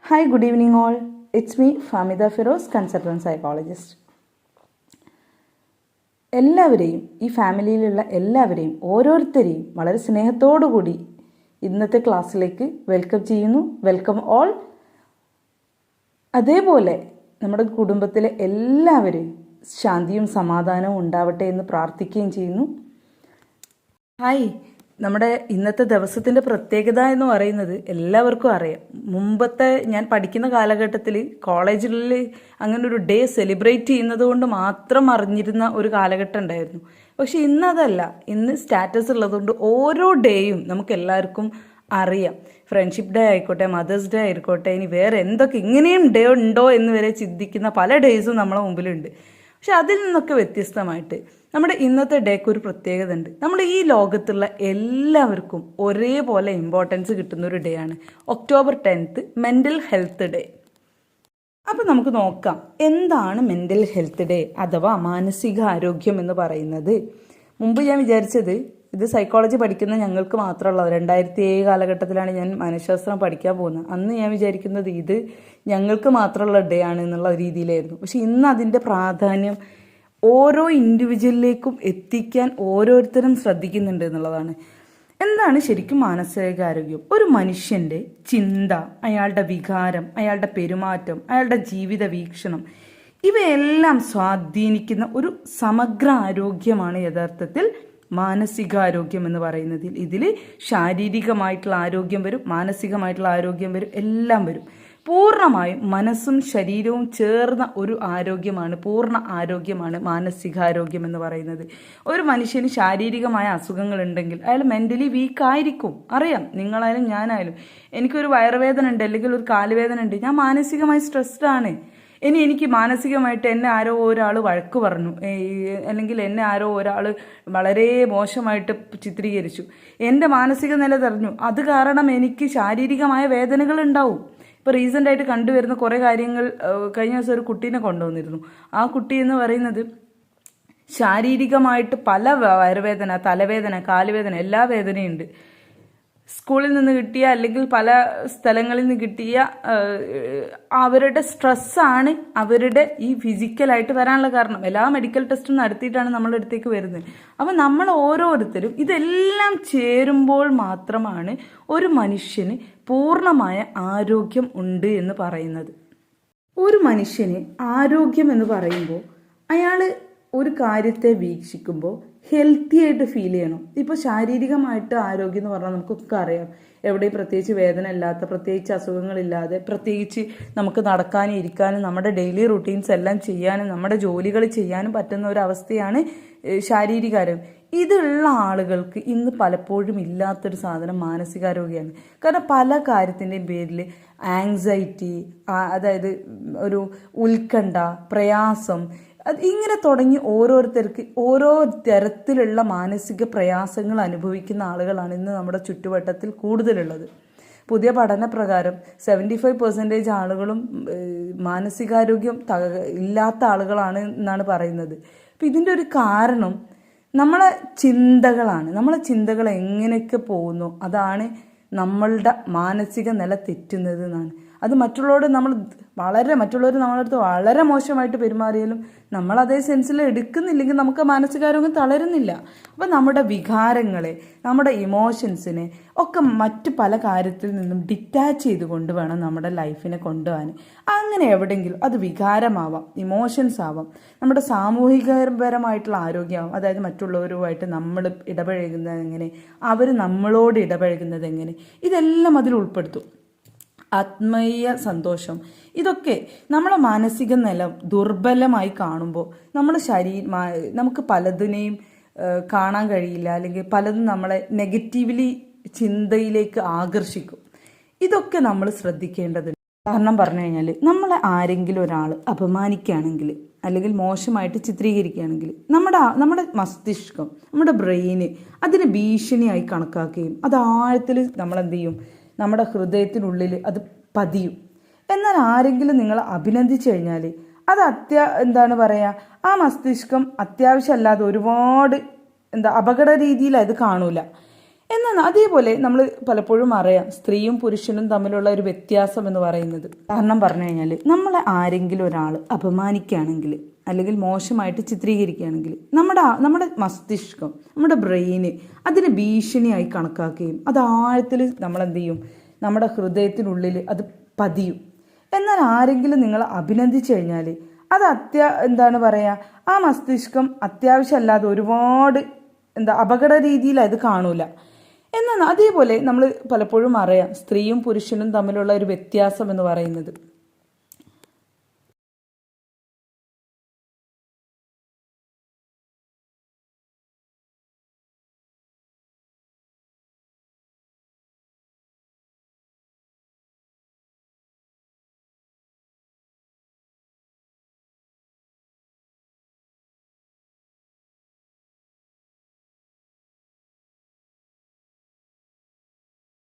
Hi, good evening all. It's me, Famida Feroz, consultant psychologist. എല്ലാവരെയും ഈ ഫാമിലിയിലുള്ള എല്ലാവരെയും ഓരോരുത്തരെയും വളരെ സ്നേഹത്തോടു കൂടി ഇന്നത്തെ ക്ലാസ്സിലേക്ക് വെൽക്കം ചെയ്യുന്നു. Welcome all. അതേപോലെ നമ്മുടെ കുടുംബത്തിലെ എല്ലാവരെയും ശാന്തിയും സമാധാനവും ഉണ്ടാവട്ടെ എന്ന് പ്രാർത്ഥിക്കുകയും ചെയ്യുന്നു. ഹായ്, നമ്മുടെ ഇന്നത്തെ ദിവസത്തിൻ്റെ പ്രത്യേകത എന്ന് പറയുന്നത് എല്ലാവർക്കും അറിയാം. മുമ്പത്തെ ഞാൻ പഠിക്കുന്ന കാലഘട്ടത്തിൽ കോളേജുകളിൽ അങ്ങനെ ഒരു ഡേ സെലിബ്രേറ്റ് ചെയ്യുന്നത് കൊണ്ട് മാത്രം അറിഞ്ഞിരുന്ന ഒരു കാലഘട്ടം ഉണ്ടായിരുന്നു. പക്ഷെ ഇന്നതല്ല. ഇന്ന് സ്റ്റാറ്റസ് ഉള്ളതുകൊണ്ട് ഓരോ ഡേയും നമുക്ക് എല്ലാവർക്കും അറിയാം. ഫ്രണ്ട്ഷിപ്പ് ഡേ ആയിക്കോട്ടെ, മദേഴ്സ് ഡേ ആയിക്കോട്ടെ, ഇനി വേറെ എന്തൊക്കെ ഇങ്ങനെയും ഡേ ഉണ്ടോ എന്ന് വരെ ചിന്തിക്കുന്ന പല ഡേയ്സും നമ്മളെ മുമ്പിലുണ്ട്. പക്ഷെ അതിൽ നിന്നൊക്കെ വ്യത്യസ്തമായിട്ട് നമ്മുടെ ഇന്നത്തെ ഡേക്ക് ഒരു പ്രത്യേകത ഉണ്ട്. നമ്മുടെ ഈ ലോകത്തുള്ള എല്ലാവർക്കും ഒരേപോലെ ഇമ്പോർട്ടൻസ് കിട്ടുന്ന ഒരു ഡേ ആണ് October 10th, mental health day. അപ്പം നമുക്ക് നോക്കാം, എന്താണ് മെൻ്റൽ ഹെൽത്ത് ഡേ അഥവാ മാനസിക ആരോഗ്യം എന്ന് പറയുന്നത്. മുമ്പ് ഞാൻ വിചാരിച്ചത് ഇത് സൈക്കോളജി പഠിക്കുന്ന ഞങ്ങൾക്ക് മാത്രമുള്ളത്. 2007 കാലഘട്ടത്തിലാണ് ഞാൻ മനഃശാസ്ത്രം പഠിക്കാൻ പോകുന്നത്. അന്ന് ഞാൻ വിചാരിക്കുന്നത് ഇത് ഞങ്ങൾക്ക് മാത്രമുള്ള ഡേ ആണ് എന്നുള്ള രീതിയിലായിരുന്നു. പക്ഷെ ഇന്ന് അതിൻ്റെ പ്രാധാന്യം ഓരോ ഇൻഡിവിജ്വലിലേക്കും എത്തിക്കാൻ ഓരോരുത്തരും ശ്രദ്ധിക്കുന്നുണ്ട് എന്നുള്ളതാണ്. എന്താണ് ശരിക്കും മാനസികാരോഗ്യം? ഒരു മനുഷ്യൻ്റെ ചിന്ത, അയാളുടെ വികാരം, അയാളുടെ പെരുമാറ്റം, അയാളുടെ ജീവിത വീക്ഷണം, ഇവയെല്ലാം സ്വാധീനിക്കുന്ന ഒരു സമഗ്ര ആരോഗ്യമാണ് യഥാർത്ഥത്തിൽ മാനസികാരോഗ്യം എന്ന് പറയുന്നതിൽ. ഇതിൽ ശാരീരികമായിട്ടുള്ള ആരോഗ്യം വരും, മാനസികമായിട്ടുള്ള ആരോഗ്യം വരും, എല്ലാം വരും. പൂർണ്ണമായും മനസ്സും ശരീരവും ചേർന്ന ഒരു ആരോഗ്യമാണ്, പൂർണ്ണ ആരോഗ്യമാണ് മാനസികാരോഗ്യം എന്ന് പറയുന്നത്. ഒരു മനുഷ്യന് ശാരീരികമായ അസുഖങ്ങൾ ഉണ്ടെങ്കിൽ അയാൾ മെൻ്റലി വീക്കായിരിക്കും. അറിയാം, നിങ്ങളായാലും ഞാനായാലും. എനിക്കൊരു വയറുവേദന ഉണ്ട് അല്ലെങ്കിൽ ഒരു കാലുവേദന ഉണ്ട്, ഞാൻ മാനസികമായി സ്ട്രെസ്ഡ് ആണ്. ഇനി എനിക്ക് മാനസികമായിട്ട് എന്നെ ആരോ ഒരാൾ വഴക്ക് പറഞ്ഞു, അല്ലെങ്കിൽ എന്നെ ആരോ ഒരാൾ വളരെ മോശമായിട്ട് ചിത്രീകരിച്ചു, എൻ്റെ മാനസിക നില തെരഞ്ഞു, അത് കാരണം എനിക്ക് ശാരീരികമായ വേദനകൾ ഉണ്ടാവും. ഇപ്പോൾ റീസെൻ്റായിട്ട് കണ്ടുവരുന്ന കുറേ കാര്യങ്ങൾ, കഴിഞ്ഞ ദിവസം ഒരു കുട്ടീനെ കൊണ്ടുവന്നിരുന്നു. ആ കുട്ടി എന്ന് പറയുന്നത് ശാരീരികമായിട്ട് പല വയറുവേദന, തലവേദന, കാലുവേദന, എല്ലാ വേദനയുണ്ട്. സ്കൂളിൽ നിന്ന് കിട്ടിയ അല്ലെങ്കിൽ പല സ്ഥലങ്ങളിൽ നിന്ന് കിട്ടിയ അവരുടെ സ്ട്രെസ്സാണ് അവരുടെ ഈ ഫിസിക്കലായിട്ട് വരാനുള്ള കാരണം. എല്ലാ മെഡിക്കൽ ടെസ്റ്റും നടത്തിയിട്ടാണ് നമ്മളുടെ അടുത്തേക്ക് വരുന്നത്. അപ്പം നമ്മൾ ഓരോരുത്തരും ഇതെല്ലാം ചേരുമ്പോൾ മാത്രമാണ് ഒരു മനുഷ്യന് പൂർണ്ണമായ ആരോഗ്യം ഉണ്ട് എന്ന് പറയുന്നത്. ഒരു മനുഷ്യന് ആരോഗ്യം എന്ന് പറയുമ്പോൾ അയാൾ ഒരു കാര്യത്തെ വീക്ഷിക്കുമ്പോൾ ഹെൽത്തി ആയിട്ട് ഫീൽ ചെയ്യണം. ഇപ്പോൾ ശാരീരികമായിട്ട് ആരോഗ്യം എന്ന് പറഞ്ഞാൽ നമുക്കൊക്കെ അറിയാം, എവിടെയും പ്രത്യേകിച്ച് വേദന ഇല്ലാത്ത, പ്രത്യേകിച്ച് അസുഖങ്ങളില്ലാതെ, പ്രത്യേകിച്ച് നമുക്ക് നടക്കാനും ഇരിക്കാനും നമ്മുടെ ഡെയിലി റുട്ടീൻസ് എല്ലാം ചെയ്യാനും നമ്മുടെ ജോലികൾ ചെയ്യാനും പറ്റുന്ന ഒരു അവസ്ഥയാണ് ശാരീരികാരോഗ്യം. ഇതുള്ള ആളുകൾക്ക് ഇന്ന് പലപ്പോഴും ഇല്ലാത്തൊരു സാധനം മാനസികാരോഗ്യമാണ്. കാരണം പല കാര്യത്തിൻ്റെയും പേരിൽ ആങ്സൈറ്റി, അതായത് ഒരു ഉത്കണ്ഠ, പ്രയാസം, ഇങ്ങനെ തുടങ്ങി ഓരോരുത്തർക്ക് ഓരോ തരത്തിലുള്ള മാനസിക പ്രയാസങ്ങൾ അനുഭവിക്കുന്ന ആളുകളാണ് ഇന്ന് നമ്മുടെ ചുറ്റുവട്ടത്തിൽ കൂടുതലുള്ളത്. പുതിയ പഠനപ്രകാരം 75% ആളുകളും മാനസികാരോഗ്യം ഇല്ലാത്ത ആളുകളാണ് എന്നാണ് പറയുന്നത്. അപ്പം ഇതിൻ്റെ ഒരു കാരണം നമ്മളെ ചിന്തകളാണ്. നമ്മളെ ചിന്തകൾ എങ്ങനെയൊക്കെ പോകുന്നു അതാണ് നമ്മളുടെ മാനസിക നില തെറ്റുന്നത് എന്നാണ്. അത് മറ്റുള്ളവർ നമ്മളടുത്ത് വളരെ മോശമായിട്ട് പെരുമാറിയാലും നമ്മൾ അതേ സെൻസിൽ എടുക്കുന്നില്ലെങ്കിൽ നമുക്ക് മാനസികാരോഗ്യം തളരുന്നില്ല. അപ്പം നമ്മുടെ വികാരങ്ങളെ, നമ്മുടെ ഇമോഷൻസിനെ ഒക്കെ മറ്റ് പല കാര്യത്തിൽ നിന്നും ഡിറ്റാച്ച് ചെയ്തുകൊണ്ട് വേണം നമ്മുടെ ലൈഫിനെ കൊണ്ടുപോകാൻ. അങ്ങനെ എവിടെയെങ്കിലും അത് വികാരമാവാം, ഇമോഷൻസ് ആവാം, നമ്മുടെ സാമൂഹികപരമായിട്ടുള്ള ആരോഗ്യമാവാം, അതായത് മറ്റുള്ളവരുമായിട്ട് നമ്മൾ ഇടപഴകുന്നത് എങ്ങനെ, അവർ നമ്മളോട് ഇടപഴകുന്നത് എങ്ങനെ, ഇതെല്ലാം അതിൽ ഉൾപ്പെടുത്തും. ആത്മീയ സന്തോഷം, ഇതൊക്കെ നമ്മളെ മാനസിക നില ദുർബലമായി കാണുമ്പോൾ നമുക്ക് പലതിനെയും കാണാൻ കഴിയില്ല, അല്ലെങ്കിൽ പലതും നമ്മളെ നെഗറ്റീവ്ലി ചിന്തയിലേക്ക് ആകർഷിക്കും. ഇതൊക്കെ നമ്മൾ ശ്രദ്ധിക്കേണ്ടതുണ്ട്. കാരണം പറഞ്ഞു കഴിഞ്ഞാൽ നമ്മളെ ആരെങ്കിലും ഒരാൾ അപമാനിക്കുകയാണെങ്കിൽ അല്ലെങ്കിൽ മോശമായിട്ട് ചിത്രീകരിക്കുകയാണെങ്കിൽ നമ്മുടെ മസ്തിഷ്കം, നമ്മുടെ ബ്രെയിന് അതിനെ ഭീഷണിയായി കണക്കാക്കുകയും അത് ആഴത്തിൽ നമ്മളെന്ത് ചെയ്യും, നമ്മുടെ ഹൃദയത്തിനുള്ളിൽ അത് പതിയും. എന്നാൽ ആരെങ്കിലും നിങ്ങൾ അഭിനന്ദിച്ചു കഴിഞ്ഞാൽ അത് എന്താണ് പറയുക, ആ മസ്തിഷ്കം അത്യാവശ്യമല്ലാതെ ഒരുപാട് അപകട രീതിയിൽ അത് കാണൂല. എന്നാൽ അതേപോലെ നമ്മൾ പലപ്പോഴും അറിയാം സ്ത്രീയും പുരുഷനും തമ്മിലുള്ള ഒരു വ്യത്യാസം എന്ന് പറയുന്നത്, കാരണം പറഞ്ഞു കഴിഞ്ഞാൽ നമ്മളെ ആരെങ്കിലും ഒരാൾ അപമാനിക്കുകയാണെങ്കിൽ അല്ലെങ്കിൽ മോശമായിട്ട് ചിത്രീകരിക്കുകയാണെങ്കിൽ നമ്മുടെ മസ്തിഷ്കം, നമ്മുടെ ബ്രെയിന് അതിനെ ഭീഷണിയായി കണക്കാക്കുകയും അത് ആഴത്തിൽ നമ്മളെന്ത് ചെയ്യും, നമ്മുടെ ഹൃദയത്തിനുള്ളിൽ അത് പതിയും. എന്നാൽ ആരെങ്കിലും നിങ്ങളെ അഭിനന്ദിച്ചു കഴിഞ്ഞാൽ അത് എന്താണ് പറയുക, ആ മസ്തിഷ്കം അത്യാവശ്യമല്ലാതെ ഒരുപാട് അപകട രീതിയിൽ അത് കാണൂല. എന്നാൽ അതേപോലെ നമ്മൾ പലപ്പോഴും അറിയാം സ്ത്രീയും പുരുഷനും തമ്മിലുള്ള ഒരു വ്യത്യാസം എന്ന് പറയുന്നത്,